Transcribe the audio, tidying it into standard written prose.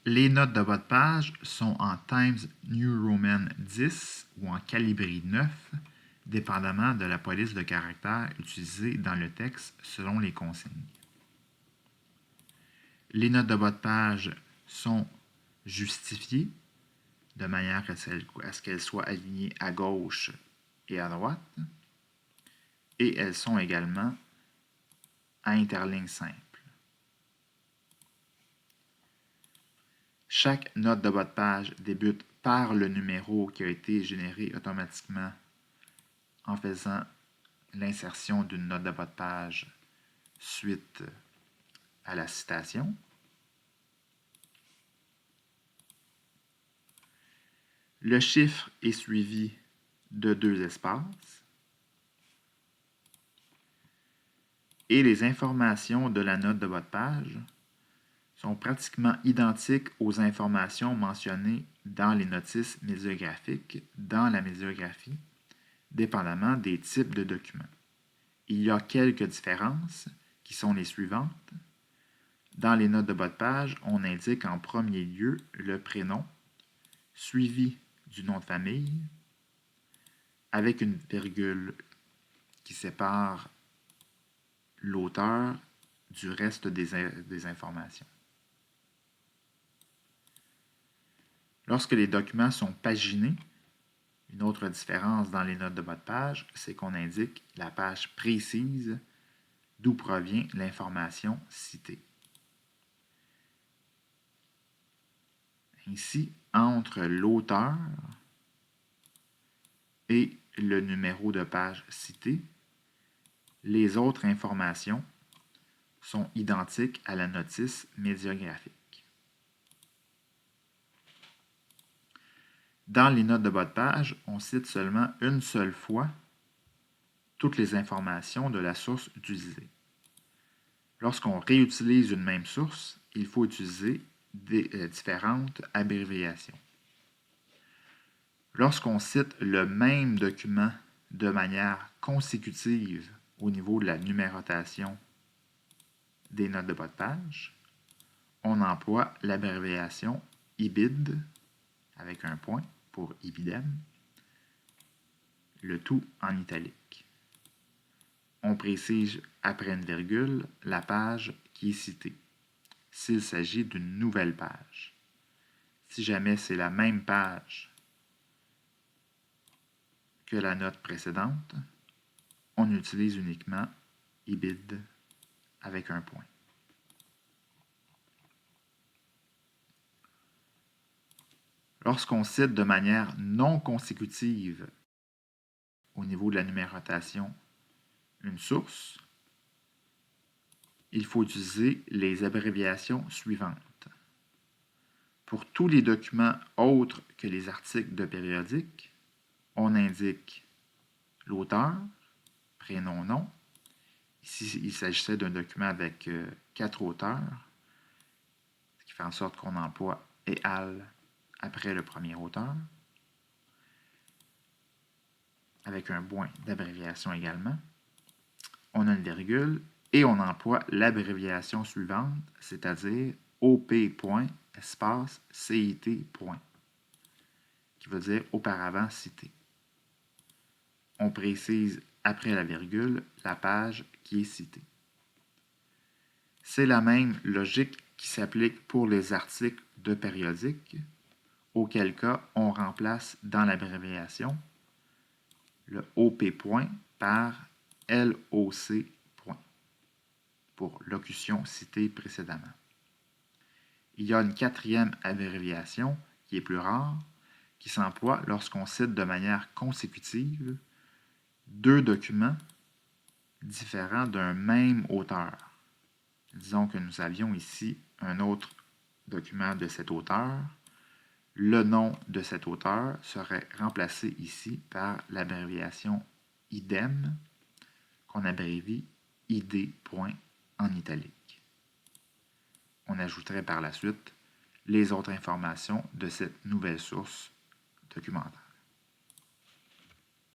Les notes de bas de page sont en Times New Roman 10 ou en Calibri 9, dépendamment de la police de caractères utilisée dans le texte selon les consignes. Les notes de bas de page sont justifiées de manière à ce qu'elles soient alignées à gauche et à droite, et elles sont également à interligne simple. Chaque note de bas de page débute par le numéro qui a été généré automatiquement en faisant l'insertion d'une note de bas de page suite à la citation. Le chiffre est suivi de 2 espaces. Et les informations de la note de bas de page sont pratiquement identiques aux informations mentionnées dans les notices médiographiques dans la médiographie, dépendamment des types de documents. Il y a quelques différences qui sont les suivantes. Dans les notes de bas de page, on indique en premier lieu le prénom, suivi du nom de famille, avec une virgule qui sépare l'auteur du reste des informations. Lorsque les documents sont paginés, une autre différence dans les notes de bas de page, c'est qu'on indique la page précise d'où provient l'information citée. Ainsi, entre l'auteur et le numéro de page cité, les autres informations sont identiques à la notice médiographique. Dans les notes de bas de page, on cite seulement une seule fois toutes les informations de la source utilisée. Lorsqu'on réutilise une même source, il faut utiliser différentes abréviations. Lorsqu'on cite le même document de manière consécutive au niveau de la numérotation des notes de bas de page, on emploie l'abréviation IBID avec un point pour IBIDEM, le tout en italique. On précise après une virgule la page qui est citée, s'il s'agit d'une nouvelle page. Si jamais c'est la même page que la note précédente, on utilise uniquement IBID avec un point. Lorsqu'on cite de manière non consécutive au niveau de la numérotation une source, il faut utiliser les abréviations suivantes. Pour tous les documents autres que les articles de périodique, on indique l'auteur, prénom, nom. Ici, il s'agissait d'un document avec 4 auteurs, ce qui fait en sorte qu'on emploie « et al » après le premier auteur, avec un point d'abréviation également. On a une virgule et on emploie l'abréviation suivante, c'est-à-dire OP. Espace CIT. Qui veut dire auparavant cité. On précise après la virgule la page qui est citée. C'est la même logique qui s'applique pour les articles de périodique, auquel cas on remplace dans l'abréviation le OP. Par LOC. Pour locution citée précédemment. Il y a une quatrième abréviation qui est plus rare, qui s'emploie lorsqu'on cite de manière consécutive 2 documents différents d'un même auteur. Disons que nous avions ici un autre document de cet auteur. Le nom de cet auteur serait remplacé ici par l'abréviation IDEM, qu'on abrévie ID. En italique. On ajouterait par la suite les autres informations de cette nouvelle source documentaire.